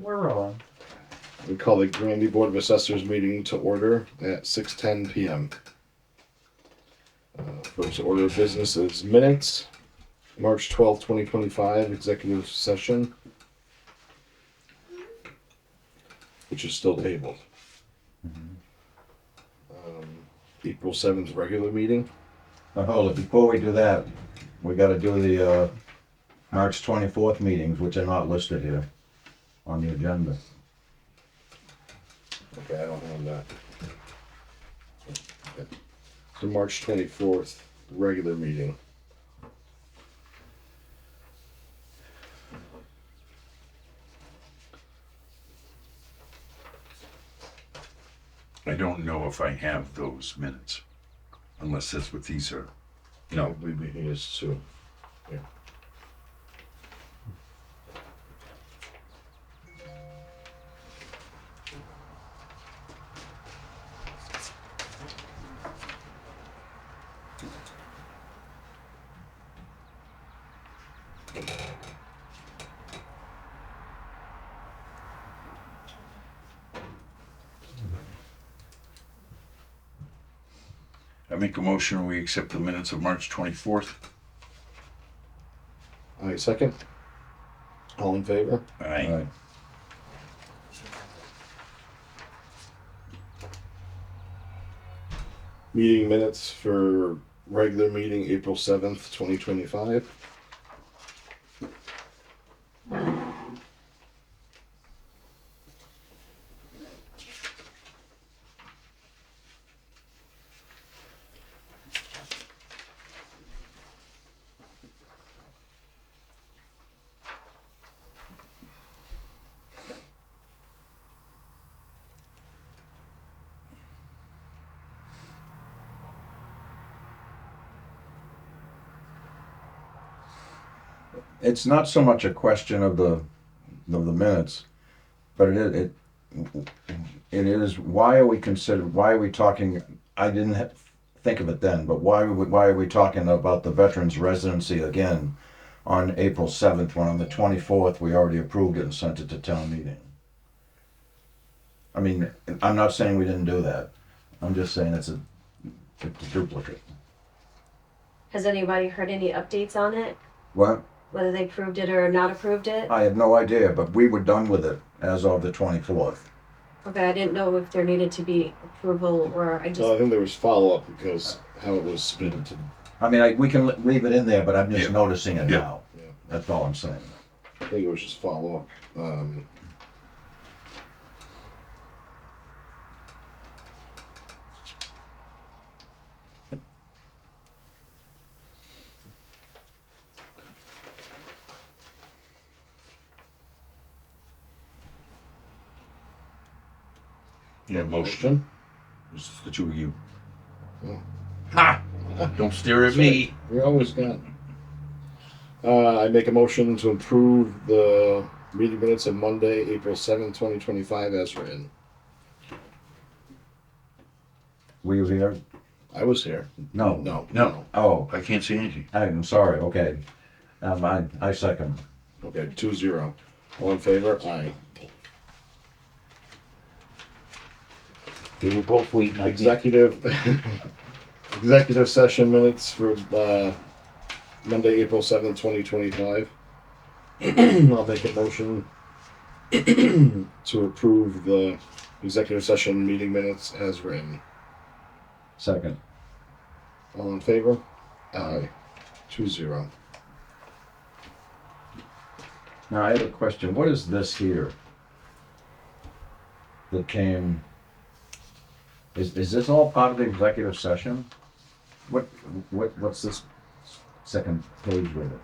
We're rolling. We call the Granby Board of Assessors meeting to order at 6:10 p.m. First order of business is minutes, March 12th, 2025, executive session, which is still tabled. April 7th, regular meeting. Now hold it, before we do that, we gotta do the March 24th meetings, which are not listed here on the agenda. Okay, I don't have that. The March 24th, regular meeting. I don't know if I have those minutes, unless that's what these are. No. I believe he is too. Yeah. I make a motion, we accept the minutes of March 24th. All right, second. All in favor? Aye. Right. Meeting minutes for regular meeting, April 7th, 2025. It's not so much a question of the minutes, but it is, why are we talking, I didn't think of it then, but why are we talking about the veterans residency again on April 7th, when on the 24th, we already approved it and sent it to town meeting? I mean, I'm not saying we didn't do that. I'm just saying it's a duplicate. Has anybody heard any updates on it? What? Whether they approved it or not approved it? I have no idea, but we were done with it as of the 24th. Okay, I didn't know if there needed to be approval or I just. So I think there was follow-up because how it was submitted to. I mean, we can leave it in there, but I'm just Yeah. noticing it Yeah. now. Yeah. That's all I'm saying. I think it was just follow-up. Yeah, motion. This is the two of you. Oh. Ha! Don't stare at me. We always got. I make a motion to approve the meeting minutes of Monday, April 7th, 2025 as written. Were you here? I was here. No. No. Oh, I can't see anything. I'm sorry, okay. I second. Okay, 2-0. All in favor? Aye. They were both waiting. Executive session minutes for Monday, April 7th, 2025. I'll make a motion to approve the executive session meeting minutes as written. Second. All in favor? Aye. 2-0. Now, I have a question. What is this here? That came... Is this all part of the executive session? What's this second page with it?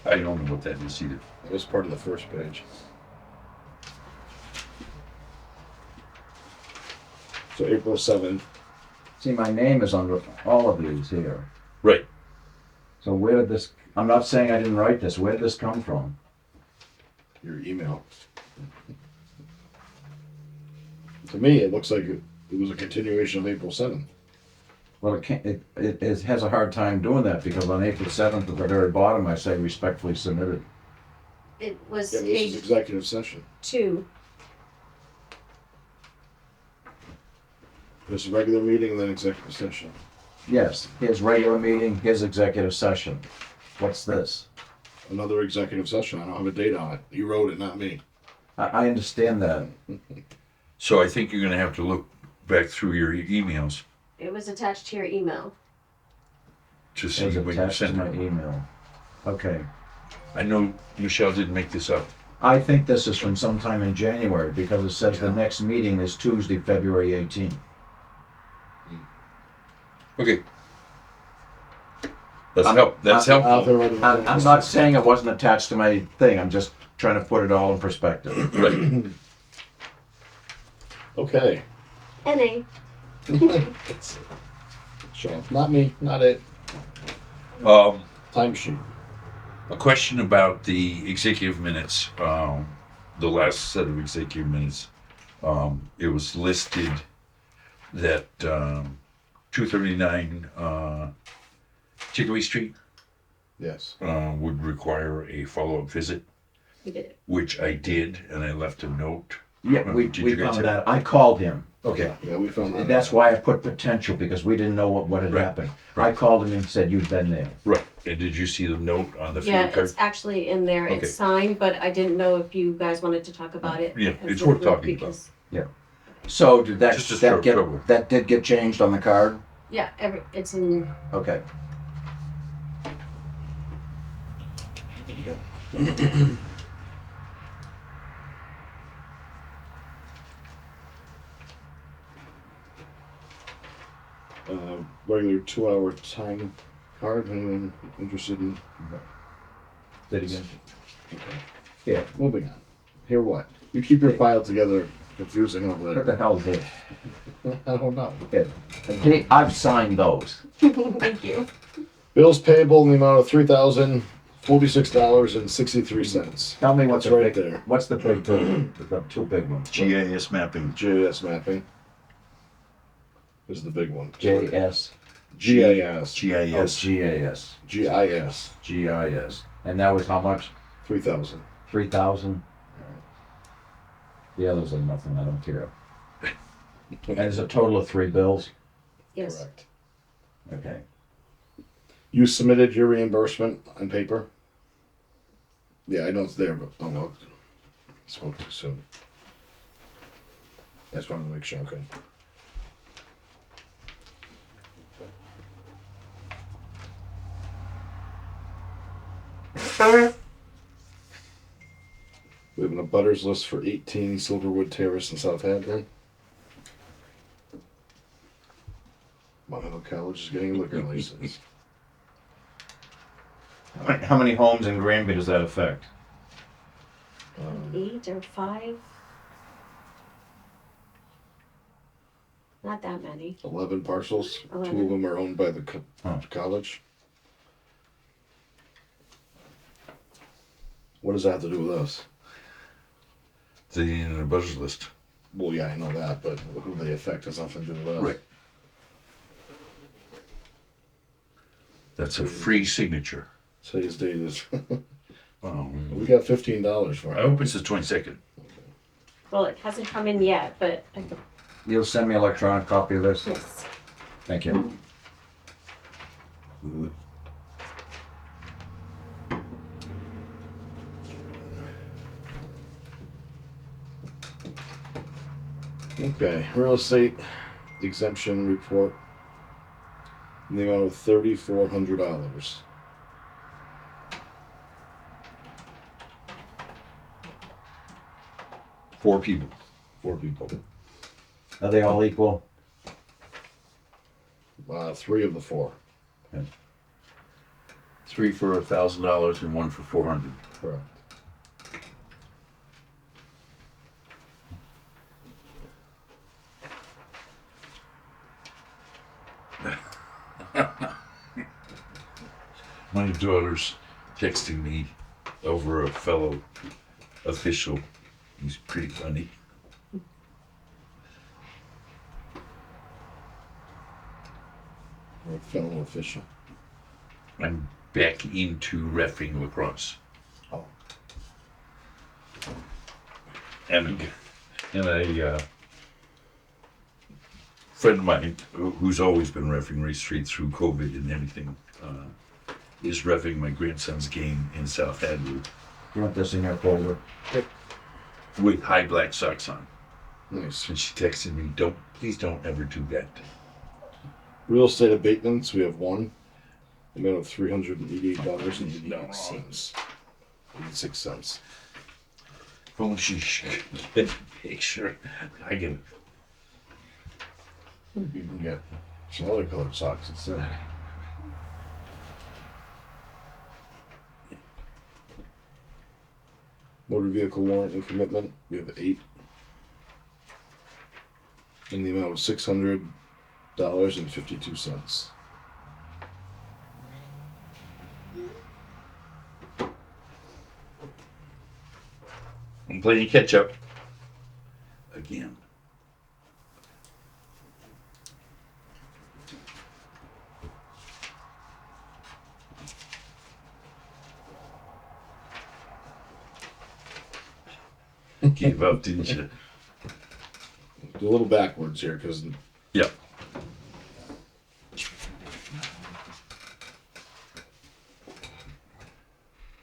I don't know what that is either. That was part of the first page. So April 7th. See, my name is under all of these here. Right. So where did this... I'm not saying I didn't write this. Where did this come from? Your email. To me, it looks like it was a continuation of April 7th. Well, it has a hard time doing that because on April 7th at the very bottom I say respectfully submitted. It was Yeah, this is page executive session. 2. There's a regular meeting and then executive session. Yes, his regular meeting, his executive session. What's this? Another executive session. I don't have a date on it. You wrote it, not me. I understand that. So I think you're gonna have to look back through your emails It was attached to your email. to It see was when you attached to sent my it. email. Okay. I know Michelle didn't make this up. I think this is from sometime in January because it says the next meeting is Tuesday, February 18th. Okay. That's I'm- helpful. I'm not saying it wasn't attached to my thing. I'm just trying to put it all in perspective. Right. Okay. NA. Sure. Not me, not it. Timesheet. A question about the executive minutes, the last set of executive minutes. It was listed that 239 Chickaway Street Yes. would require a follow-up visit, We did it. which I did, and I left a note. Yeah, we Did you guys found have- that. I called him. Okay. Yeah, we found that. That's why I put potential, because we didn't know what had Right, happened. right. I called him and said, you've been there. Right. And did you see the note on the Yeah, field card? it's actually in there. Okay. It's signed, but I didn't know if you guys wanted to talk about it. Yeah, as it's a worth group talking about. because- So did that, Just to stir up trouble. that did get changed on the card? Yeah, it's in. Okay. Regular 2-hour time card. Anyone interested in? Did again. Yeah, moving on. Here what? You keep your file together. Confusing over What the there. hell is it? I don't know. Okay, I've signed those. Thank you. Bills payable in the amount of $3,046.63. Tell me what's That's the right big, there. what's the big two? The two big ones. GIS mapping. GIS mapping is the big one. JS. GIS. GIS. GAS. GIS. GIS. And that was how much? 3,000. 3,000? The others are nothing, I don't care. And there's a total of 3 bills? Yes. Correct. Okay. You submitted your reimbursement on paper? Yeah, I know it's there, but oh well. Spoke too soon. I just wanted to make sure, okay. We have an abutters list for 18 Silverwood Terrace in South Hadley. Mount Hill College is getting a liquor license. How many homes in Granby does that affect? 8 or 5. Not that many. 11 parcels. 2 of 11. them are owned by the Huh. college. What does that have to do with us? They need a budget list. Well, yeah, I know that, but who they affect has nothing to do with us. Right. That's a free signature. Today's date is. Wow. We got $15 for I it. hope it's the 22nd. Well, it hasn't come in yet, but I can. You'll send me an electronic copy of this? Yes. Thank you. Okay, real estate exemption report in the amount of $3,400. Four people. 4 people. Are they all equal? 3 of the 4. 3 for $1,000 and 1 for $400. Correct. My daughter's texting me over a fellow official. He's pretty funny. Or fellow official. I'm back into reffing lacrosse. Oh. and a friend of mine who's always been reffing right straight through COVID and everything is reffing my grandson's game in South Hadley You want this in your folder? with high black socks on. Nice. And she texted me, please don't ever do that. Real estate abatements, we have one. Amount of $388.86. 86 cents. If only she could make sure I can. You can get some other colored socks instead. Motor vehicle warrant and commitment, we have 8. In the amount of $600.52. I'm playing catch up again. Gave up, didn't you? Do a little backwards here, because Yep.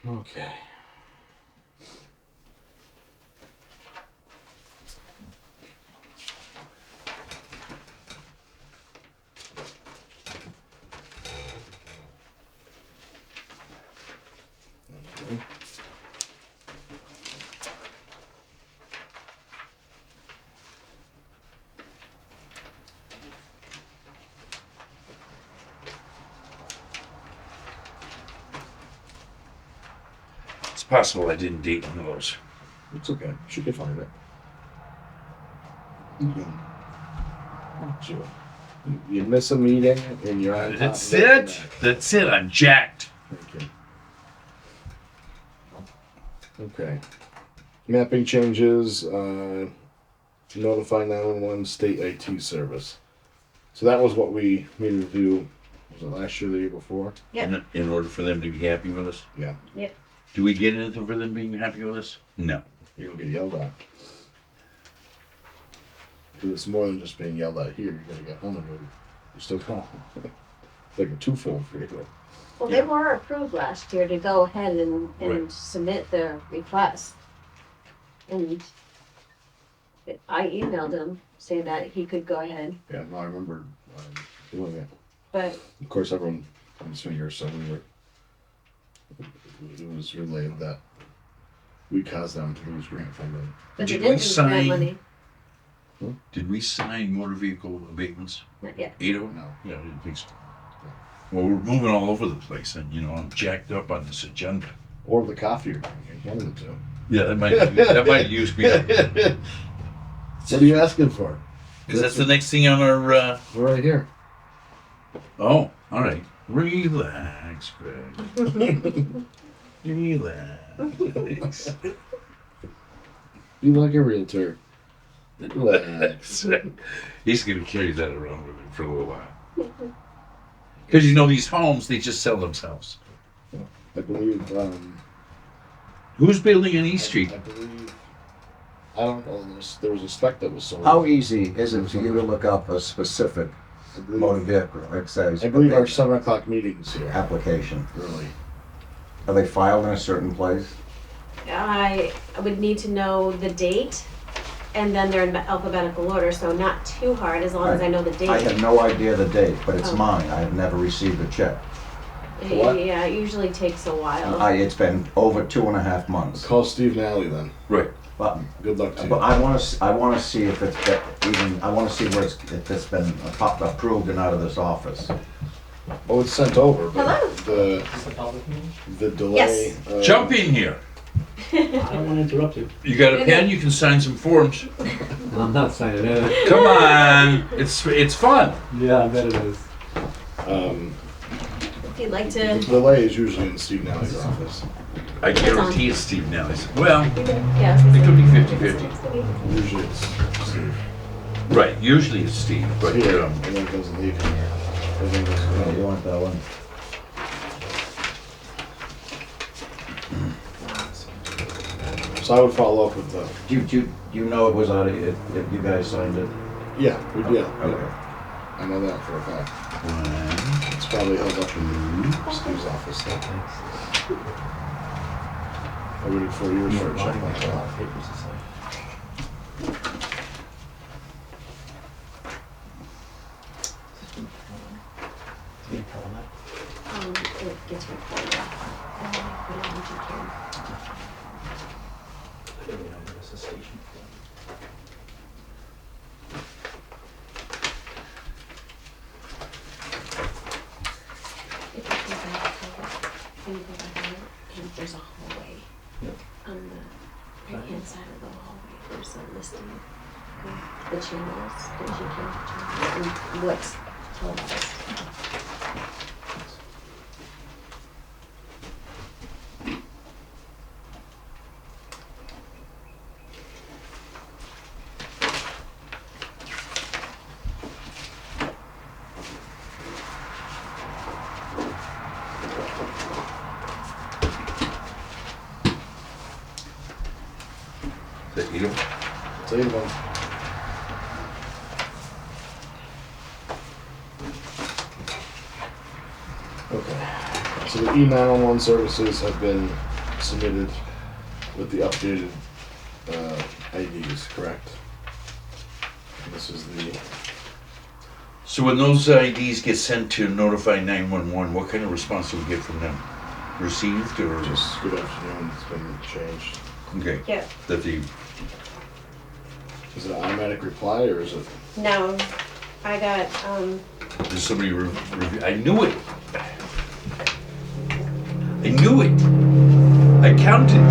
okay. It's possible I didn't date one of those. It's okay. She can find it. Sure. You miss a meeting and you're on top That's of it. That's it. I'm jacked. Thank you. Okay. Mapping changes, notify 911 state IT service. So that was what we needed to do, was it last year, the year before? Yep. In order for them to be happy with us. Yeah. Yep. Do we get anything for them being happy with us? No. You're gonna get yelled at. Because it's more than just being yelled at here, you gotta get home and you're still calm. Like a twofold for you. Well, Yeah. they were approved last year to go ahead and Right. submit the request. And I emailed him saying that he could go ahead, Yeah, no, I remember doing it. but Of course, everyone comes from here, so it was relayed that we caused them to lose grant funding. they Did didn't we lose grant sign- money. Did we sign motor vehicle abatements? Not yet. 8 No. Yeah, I didn't think so. Well, we're moving all over the place, and I'm jacked up on this agenda. Or the coffee you're drinking, one of the two. Yeah, that might use me up. What are you asking for? Because that's the next thing on our. We're right here. Oh, all right. Relax, Greg. Relax. Be like a realtor. Relax. He's going to carry that around with him for a little while. Because these homes, they just sell themselves. I believe, Who's building on East Street? I don't know, there was a spec that was sold. How easy is it for you to look up a specific I motor believe, vehicle, it says? I believe our 7 o'clock meeting's here. Application. Early. Are they filed in a certain place? I would need to know the date, and then they're in alphabetical order, so not too hard as long as I know the date. I have no idea the date, but it's Oh. mine. I have never received a check. What? Yeah, it usually takes a while. It's been over 2.5 months. Call Steve Nally then. Right. But Good luck to But you. I want to see if it's I want to see if it's been approved and out of this office. Oh, it's sent over, but Hello? the delay. Yes. Jump in here. I don't want to interrupt you. You got a pen? You can sign some forms. I'm not signing it. Come on. It's fun. Yeah, I bet it is. If you'd like The to, delay is usually in Steve Nally's office. I guarantee it's Steve Nellis. Well, yeah. it could be 50-50. Usually it's Steve. Right. Usually it's Steve, but Here, and then it doesn't leave. Everything goes- Oh, you want that one? So I would follow up with the, You know it was out of, if you guys signed it? yeah, we did. Okay. I know that for a fact. One, It's probably held up in Steve's office. I waited 4 years for a check like that. It gets recorded. And then I put it on GQ. If you go back to it, when you go back on it, and there's a hallway. On the right-hand side of the hallway, there's a listing of the channels, the GQ channels, and what's televised. is that you? Tell you one. Okay. So the E911 services have been submitted with the updated IDs, correct? This is the, So when those IDs get sent to notify 911, what kind of response do we get from them? Received or? just good afternoon, it's been changed. Okay, Yeah, that the, Is it an automatic reply or is it? no, I got, there's somebody I knew it. I knew it. I counted.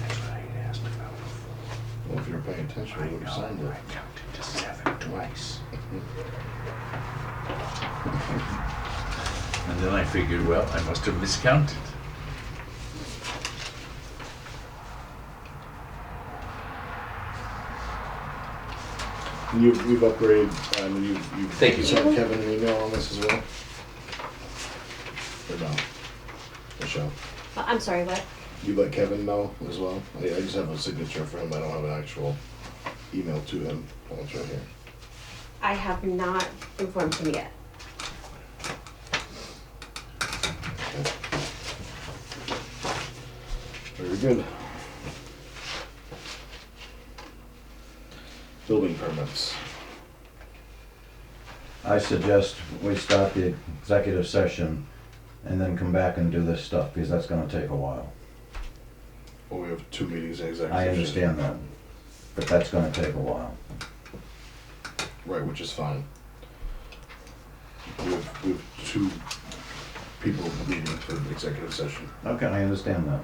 That's what I had asked about before. Well, if you were paying attention, you would have signed it. I counted to 7 twice. And then I figured, well, I must have miscounted. You've upgraded, I mean, you've Thank you. sent Kevin an email on this as well? Or no? Michelle, I'm sorry, what? you let Kevin know as well? I just have a signature for him, I don't have an actual email to him. Oh, it's right here. I have not informed him yet. Okay. Very good. Building permits. I suggest we start the executive session and then come back and do this stuff, because that's gonna take a while. Well, we have 2 meetings in executive I session. understand that, but that's gonna take a while. Right, which is fine. We have 2 people meeting for the executive session. Okay, I understand that.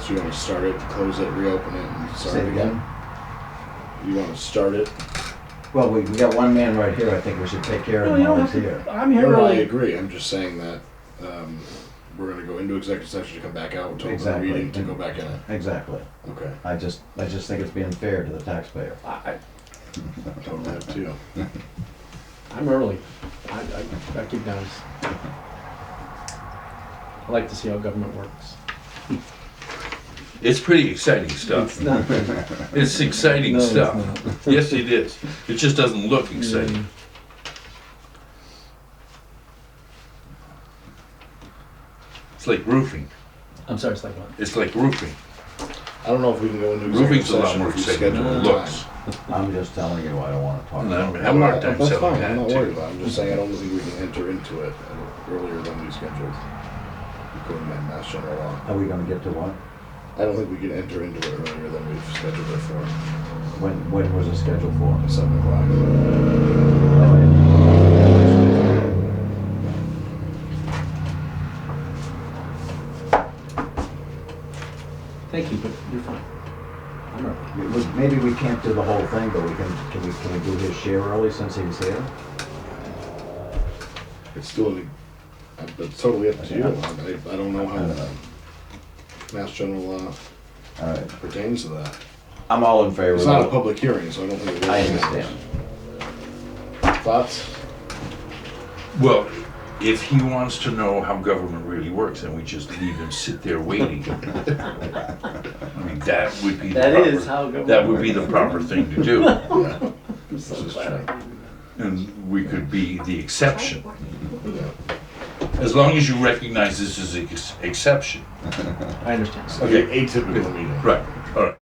So you want to start it, close it, reopen it, and start Say it it again? again? You want to start it? Well, we got one man right here, I think we should take care of him while he's here. I'm here No, I early. agree, I'm just saying that, we're gonna go into executive session to come back out, to open the Exactly. meeting, to go back in it. Exactly. Okay, I just think it's being fair to the taxpayer. totally up to you. I'm early. I keep down. I like to see how government works. It's pretty exciting stuff. It's not. It's exciting No, it's stuff. not. Yes, it is. It just doesn't look exciting. It's like roofing. I'm sorry, it's like what? It's like roofing. I don't know if we can go into executive Roofing's a lot session more if we exciting schedule than a it time. looks. I'm just telling you, I don't wanna talk And about I it. have a hard time That's selling fine, I'm not that worried too. about it, I'm just saying I don't think we can enter into it earlier than we scheduled. According to Mass General Law. Are we gonna get to what? I don't think we can enter into it earlier than we've scheduled it for, When was it scheduled for? 7 o'clock. Thank you, but you're fine. I'm early. Maybe we can't do the whole thing, but can we do his share early since he's here? It's still, it's totally up to you. I don't know how Mass General Law Alright, pertains to that. I'm all in favor It's of not a it. public hearing, so I don't think it I really understand. Thoughts? Well, if he wants to know how government really works, then we just leave him sit there waiting. I mean, that would be the That proper, is how government that would be the proper thing to do. Yeah. I'm so This is glad. true. And we could be the exception. As long as you recognize this as an exception. I understand. Okay, atypical meeting. Right, all right.